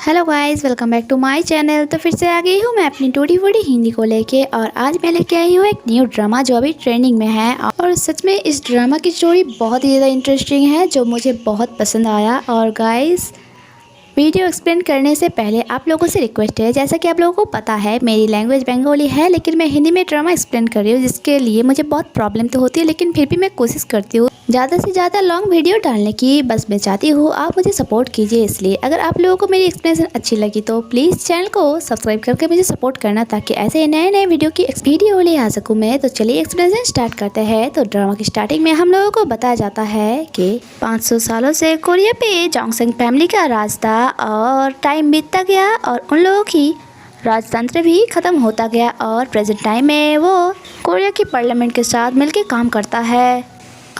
Hello guys, welcome back to my channel. तो फिर से आ गई हूँ मैं अपनी टूटी फूटी हिंदी को लेके। और आज मैं लेके आई हूँ एक न्यू ड्रामा जो अभी ट्रेंडिंग में है। और सच में इस ड्रामा की स्टोरी बहुत ही ज़्यादा इंटरेस्टिंग है जो मुझे बहुत पसंद आया। और गाइस, वीडियो एक्सप्लेन करने से पहले आप लोगों से रिक्वेस्ट है, जैसा कि आप लोगों को पता है मेरी लैंग्वेज बंगाली है, लेकिन मैं हिंदी में ड्रामा एक्सप्लेन कर रही हूँ, जिसके लिए मुझे बहुत प्रॉब्लम तो होती है, लेकिन फिर भी मैं कोशिश करती हूँ ज़्यादा से ज़्यादा लॉन्ग वीडियो डालने की। बस मैं चाहती हूँ आप मुझे सपोर्ट कीजिए। इसलिए अगर आप लोगों को मेरी एक्सप्लेनेशन अच्छी लगी तो प्लीज़ चैनल को सब्सक्राइब करके मुझे सपोर्ट करना, ताकि ऐसे नए नए वीडियो की वीडियो ले आ सकूँ मैं। तो चलिए एक्सप्लेनेशन स्टार्ट करते हैं। तो ड्रामा की स्टार्टिंग में हम लोगों को बताया जाता है कि 500 सालों से कोरिया पे जोंगसेंग फैमिली का राज था, और टाइम बीतता गया और उन लोगों की राजतंत्र भी ख़त्म होता गया। और प्रेजेंट टाइम में वो कोरिया की पार्लियामेंट के साथ मिलकर काम करता है।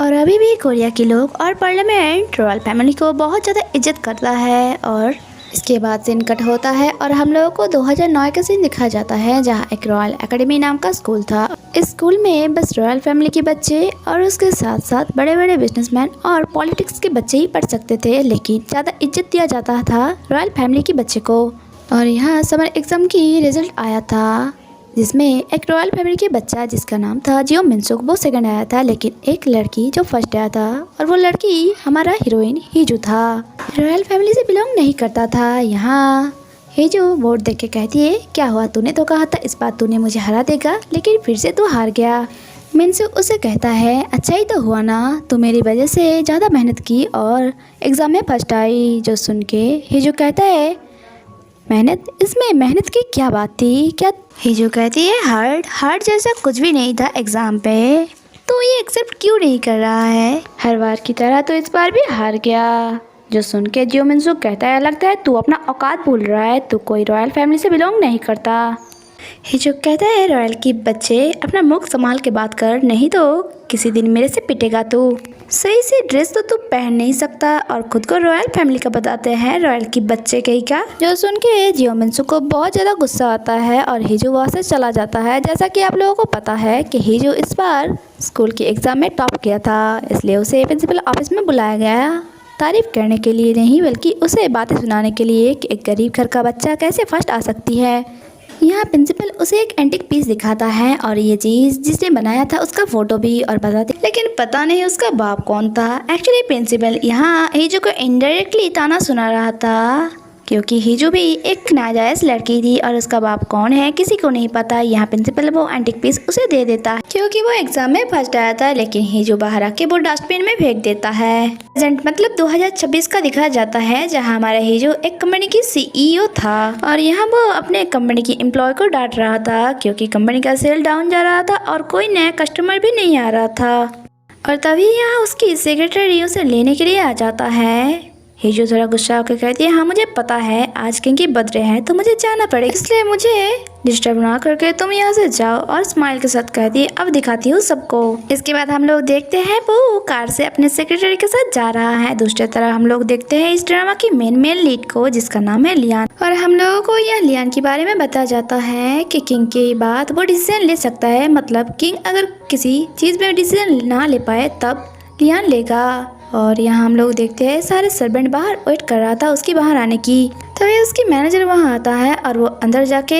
और अभी भी कोरिया के लोग और पार्लियामेंट रॉयल फैमिली को बहुत ज़्यादा इज्जत करता है। और इसके बाद सीन कट होता है और हम लोगों को 2009 का सीन दिखाया जाता है, जहां एक रॉयल एकेडमी नाम का स्कूल था। इस स्कूल में बस रॉयल फैमिली के बच्चे और उसके साथ साथ बड़े बड़े बिजनेसमैन और पॉलिटिक्स के बच्चे ही पढ़ सकते थे, लेकिन ज़्यादा इज्जत दिया जाता था रॉयल फैमिली के बच्चे को। और यहाँ समर एग्ज़ाम की रिजल्ट आया था, जिसमें एक रॉयल फैमिली के बच्चा जिसका नाम था जियो मिनसुक, वो सेकंड आया था, लेकिन एक लड़की जो फर्स्ट आया था, और वो लड़की हमारा हीरोइन हिजू था। रॉयल फैमिली से बिलोंग नहीं करता था। यहाँ हिजू वोट देख के कहती है, क्या हुआ, तूने तो कहा था इस बार तूने मुझे हरा देगा, लेकिन फिर से तू हार गया। मिनसुक उसे कहता है, अच्छा ही तो हुआ ना, तू मेरी वजह से ज़्यादा मेहनत की और एग्ज़ाम में फर्स्ट आई। जो सुन के हिजू कहता है, मेहनत, इसमें मेहनत की क्या बात थी? क्या? हिजू कहती है, हार्ड जैसा कुछ भी नहीं था एग्ज़ाम पे, तो ये एक्सेप्ट क्यों नहीं कर रहा है? हर बार की तरह तो इस बार भी हार गया। जो सुन के जियो मिनसुक कहता है, लगता है तू अपना औकात भूल रहा है, तू कोई रॉयल फैमिली से बिलोंग नहीं करता। हिजू कहता है, रॉयल की बच्चे अपना मुख संभाल के बात कर, नहीं तो किसी दिन मेरे से पिटेगा तू। सही से ड्रेस तो तू पहन नहीं सकता और खुद को रॉयल फैमिली का बताते हैं, रॉयल की बच्चे कहीं का। जो सुन के जियो मिनसुक को बहुत ज़्यादा गुस्सा आता है और हिजू वहाँ से चला जाता है। जैसा कि आप लोगों को पता है कि हिजू इस बार स्कूल के एग्ज़ाम में टॉप किया था, इसलिए उसे प्रिंसिपल ऑफिस में बुलाया गया, तारीफ करने के लिए नहीं बल्कि उसे बातें सुनाने के लिए कि एक गरीब घर का बच्चा कैसे फर्स्ट आ सकती है। यहाँ प्रिंसिपल उसे एक एंटिक पीस दिखाता है और ये चीज़ जिसने बनाया था उसका फोटो भी, और बताते, लेकिन पता नहीं उसका बाप कौन था। एक्चुअली प्रिंसिपल यहाँ हिजू को इनडायरेक्टली ताना सुना रहा था, क्योंकि हिजू भी एक नाजायज़ लड़की थी और उसका बाप कौन है किसी को नहीं पता। यहाँ प्रिंसिपल वो एंटिक पीस उसे दे देता है, क्योंकि वो एग्जाम में फर्स्ट आया था, लेकिन हिजू बाहर आके वो डस्टबिन में फेंक देता है। प्रेजेंट मतलब 2026 का दिखाया जाता है, जहाँ हमारा हिजू एक कंपनी की CEO था और यहाँ वो अपने कंपनी की एम्प्लॉय को डांट रहा था, क्योंकि कंपनी का सेल डाउन जा रहा था और कोई नया कस्टमर भी नहीं आ रहा था। और तभी यहाँ उसकी सेक्रेटरी उसे लेने के लिए आ जाता है। हिजू थोड़ा गुस्सा होकर कहती है, हाँ मुझे पता है आज किंग की बर्थडे है तो मुझे जाना पड़ेगा, इसलिए मुझे डिस्टर्ब ना करके तुम यहाँ से जाओ। और स्माइल के साथ कहती है, अब दिखाती हूँ सबको। इसके बाद हम लोग देखते हैं वो कार से अपने सेक्रेटरी के साथ जा रहा है। दूसरी तरफ हम लोग देखते हैं इस ड्रामा की मेन लीड को, जिसका नाम है लियान। और हम लोगों को यह लियान के बारे में बताया जाता है कि किंग की बात वो डिसीजन ले सकता है, मतलब किंग अगर किसी चीज़ में डिसीजन ना ले पाए तब लियान लेगा। और यहाँ हम लोग देखते हैं सारे सर्वेंट बाहर वेट कर रहा था उसकी बाहर आने की। तभी उसकी मैनेजर वहाँ आता है और वो अंदर जाके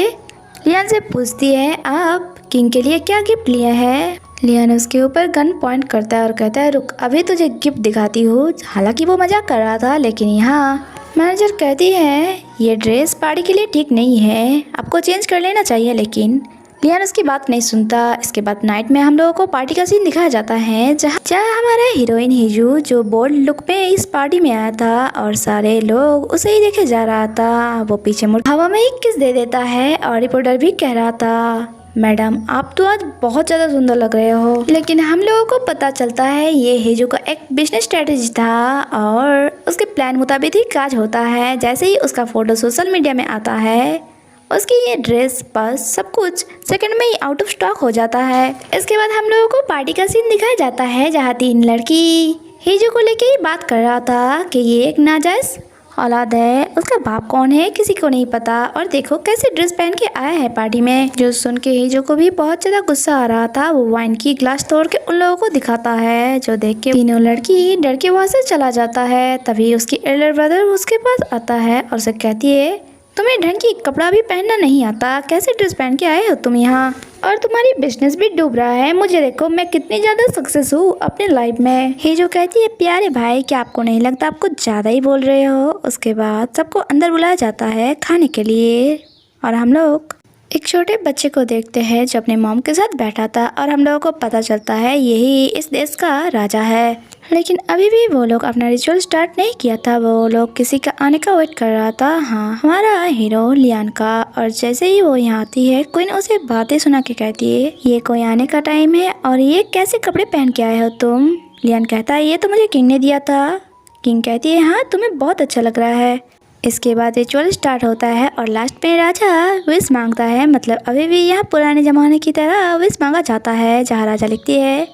लियान से पूछती है, आप किंग के लिए क्या गिफ्ट लिए हैं? लियान उसके ऊपर गन पॉइंट करता है और कहता है, रुक अभी तुझे गिफ्ट दिखाती हूँ। हालांकि वो मजाक कर रहा था, लेकिन यहाँ मैनेजर कहती है, ये ड्रेस पार्टी के लिए ठीक नहीं है, आपको चेंज कर लेना चाहिए। लेकिन लियान उसकी बात नहीं सुनता। इसके बाद नाइट में हम लोगों को पार्टी का सीन दिखाया जाता है, जहाँ हमारा हीरोइन हिजू जो बोल्ड लुक में इस पार्टी में आया था और सारे लोग उसे ही देखे जा रहा था, वो पीछे मुड़ हवा में ही किस दे देता है। और रिपोर्टर भी कह रहा था, मैडम आप तो आज बहुत ज़्यादा सुंदर लग रहे हो। लेकिन हम लोगों को पता चलता है ये हिजू का एक बिजनेस स्ट्रेटेजी था और उसके प्लान मुताबिक ही काज होता है। जैसे ही उसका फोटो सोशल मीडिया में आता है, उसकी ये ड्रेस बस सब कुछ सेकंड में ही आउट ऑफ स्टॉक हो जाता है। इसके बाद हम लोगों को पार्टी का सीन दिखाया जाता है, जहाँ 3 लड़की हिजू को लेके ही बात कर रहा था कि ये एक नाजायज़ औलाद है, उसका बाप कौन है किसी को नहीं पता। और देखो कैसे ड्रेस पहन के आया है पार्टी में। जो सुन के हीजो को भी बहुत ज्यादा गुस्सा आ रहा था। वो वाइन की ग्लास तोड़ के उन लोगों को दिखाता है, जो देख के तीनों लड़की डर के वहाँ से चला जाता है। तभी उसकी एल्डर ब्रदर उसके पास आता है और उसे कहती है, तुम्हें ढंग की कपड़ा भी पहनना नहीं आता, कैसे ड्रेस पहन के आए हो तुम यहाँ, और तुम्हारी बिजनेस भी डूब रहा है। मुझे देखो मैं कितनी ज्यादा सक्सेस हूँ अपने लाइफ में। हीजो कहती है, प्यारे भाई क्या आपको नहीं लगता आप कुछ ज्यादा ही बोल रहे हो। उसके बाद सबको अंदर बुलाया जाता है खाने के लिए और हम लोग एक छोटे बच्चे को देखते हैं जो अपने मॉम के साथ बैठा था और हम लोगों को पता चलता है यही इस देश का राजा है। लेकिन अभी भी वो लोग अपना रिचुअल स्टार्ट नहीं किया था। वो लोग किसी का आने का वेट कर रहा था। हाँ, हमारा हीरो लियान का। और जैसे ही वो यहाँ आती है, क्वीन उसे बातें सुना के कहती है, ये कोई आने का टाइम है और ये कैसे कपड़े पहन के आए हो तुम। लियान कहता है, ये तो मुझे किंग ने दिया था। किंग कहती है, हाँ तुम्हें बहुत अच्छा लग रहा है। इसके बाद रिचुअल स्टार्ट होता है और लास्ट में राजा विश मांगता है। मतलब अभी भी यहाँ पुराने ज़माने की तरह विश मांगा जाता है, जहाँ राजा लिखती है,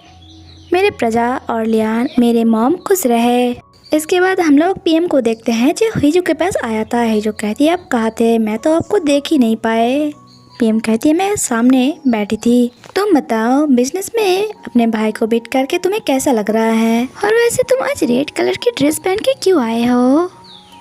मेरे प्रजा और लियान मेरे मॉम खुश रहे। इसके बाद हम लोग पीएम को देखते हैं जो हीजो के पास आया था। हीजो कहती है, आप कहाँ थे, मैं तो आपको देख ही नहीं पाए। पीएम कहती है, मैं सामने बैठी थी। तुम बताओ बिजनेस में अपने भाई को बीट करके तुम्हें कैसा लग रहा है, और वैसे तुम आज रेड कलर की ड्रेस पहन के क्यों आए हो।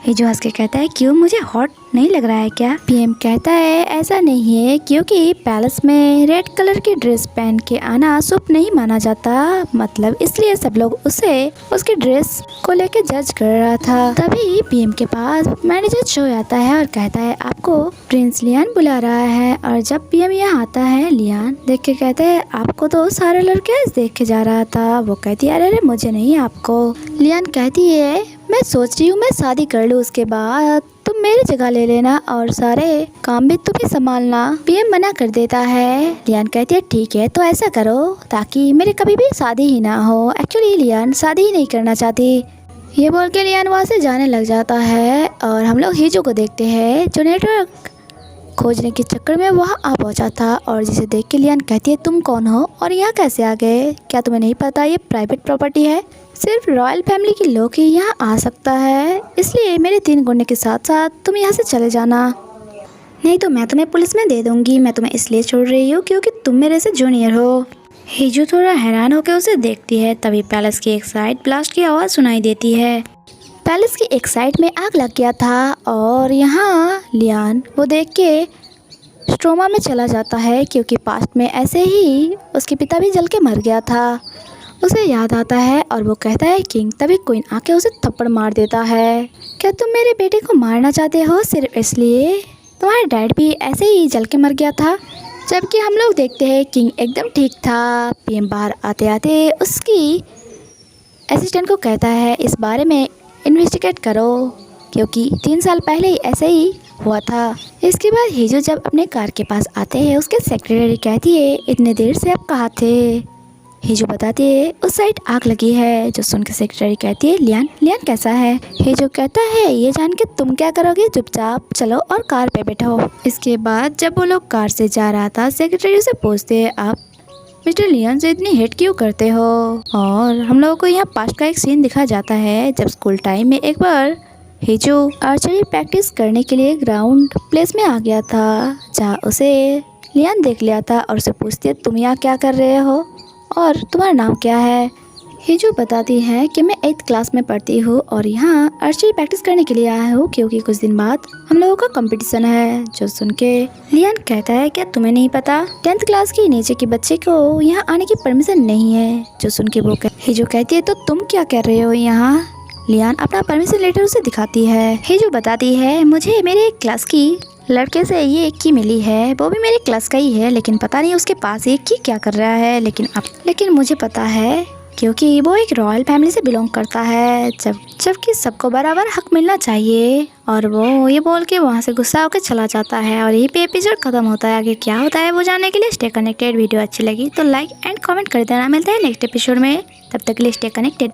हीजो हंस के कहता है, क्यों मुझे हॉट नहीं लग रहा है क्या। पीएम कहता है, ऐसा नहीं है, क्योंकि पैलेस में रेड कलर की ड्रेस पहन के आना शुभ नहीं माना जाता। मतलब इसलिए सब लोग उसे उसकी ड्रेस को लेके जज कर रहा था। तभी पीएम के पास मैनेजर शो आता है और कहता है, आपको प्रिंस लियान बुला रहा है। और जब पीएम यहाँ आता है, लियान देख के कहते हैं, आपको तो सारे लड़के देख के जा रहा था। वो कहती है, अरे मुझे नहीं आपको। लियान कहती है, मैं सोच रही हूँ मैं शादी कर लूँ, उसके बाद तुम मेरी जगह ले लेना और सारे काम भी तुम ही संभालना। पीएम मना कर देता है। लियान कहती है, ठीक है तो ऐसा करो ताकि मेरे कभी भी शादी ही ना हो। एक्चुअली लियान शादी ही नहीं करना चाहती। ये बोल के लियान वहाँ से जाने लग जाता है और हम लोग हीजो को देखते हैं जो नेटवर्क खोजने के चक्कर में वहाँ आ पहुँचा था। और जिसे देख के लियान कहती है, तुम कौन हो और यहाँ कैसे आ गए, क्या तुम्हें नहीं पता ये प्राइवेट प्रॉपर्टी है, सिर्फ रॉयल फैमिली के लोग ही यहाँ आ सकता है, इसलिए मेरे 3 गुंडे के साथ साथ तुम यहाँ से चले जाना, नहीं तो मैं तुम्हें पुलिस में दे दूंगी। मैं तुम्हें इसलिए छोड़ रही हूँ क्योंकि तुम मेरे से जूनियर हो। हीजो थोड़ा हैरान होकर उसे देखती है। तभी पैलेस की एक साइड ब्लास्ट की आवाज़ सुनाई देती है। पैलेस की एक साइड में आग लग गया था और यहाँ लियान वो देख के स्ट्रोमा में चला जाता है, क्योंकि पास्ट में ऐसे ही उसके पिता भी जल के मर गया था। उसे याद आता है और वो कहता है, किंग। तभी क्वीन आके उसे थप्पड़ मार देता है। क्या तुम मेरे बेटे को मारना चाहते हो सिर्फ इसलिए, तुम्हारा डैड भी ऐसे ही जल के मर गया था। जबकि हम लोग देखते हैं किंग एकदम ठीक था। पीएम बाहर आते आते उसकी असिस्टेंट को कहता है, इस बारे में इन्वेस्टिगेट करो, क्योंकि 3 साल पहले ही ऐसे ही हुआ था। इसके बाद हीजो जब अपने कार के पास आते हैं, उसके सेक्रेटरी कहती है, इतने देर से आप कहाँ थे। हीजो बताती है, उस साइड आग लगी है। जो सुन के सेक्रेटरी कहती है, लियान कैसा है। हीजो कहता है, ये जान के तुम क्या करोगे, चुपचाप चलो और कार पे बैठो। इसके बाद जब वो लोग कार से जा रहा था, सेक्रेटरी से पूछते हैं, आप मिस्टर लियान से इतनी हेट क्यों करते हो। और हम लोगों को यहाँ पास्ट का एक सीन दिखा जाता है, जब स्कूल टाइम में एक बार हीजो आर्चरी प्रैक्टिस करने के लिए ग्राउंड प्लेस में आ गया था, जहाँ उसे लियान देख लिया था और उसे पूछती है, तुम यहाँ क्या कर रहे हो और तुम्हारा नाम क्या है। हीजो बताती है कि मैं 8th क्लास में पढ़ती हूँ और यहाँ आर्चरी प्रैक्टिस करने के लिए आया हूँ, क्योंकि कुछ दिन बाद हम लोगों का कंपटीशन है। जो सुन के लियान कहता है, क्या तुम्हें नहीं पता 10th क्लास के नीचे के बच्चे को यहाँ आने की परमिशन नहीं है। जो सुन के हीजो कहती है, तो तुम क्या कर रहे हो यहाँ। लियान अपना परमिशन लेटर उसे दिखाती है। हीजो बताती है, मुझे मेरे क्लास की लड़के से ये की मिली है, वो भी मेरे क्लास का ही है, लेकिन पता नहीं उसके पास ये की क्या कर रहा है। लेकिन मुझे पता है, क्योंकि वो एक रॉयल फैमिली से बिलोंग करता है, जबकि सबको बराबर हक मिलना चाहिए। और वो ये बोल के वहाँ से गुस्सा होकर चला जाता है। और यही पे एपिसोड खत्म होता है। आगे क्या होता है वो जानने के लिए स्टे कनेक्टेड। वीडियो अच्छी लगी तो लाइक एंड कमेंट कर देना। मिलते हैं नेक्स्ट एपिसोड में, तब तक के लिए स्टे कनेक्टेड।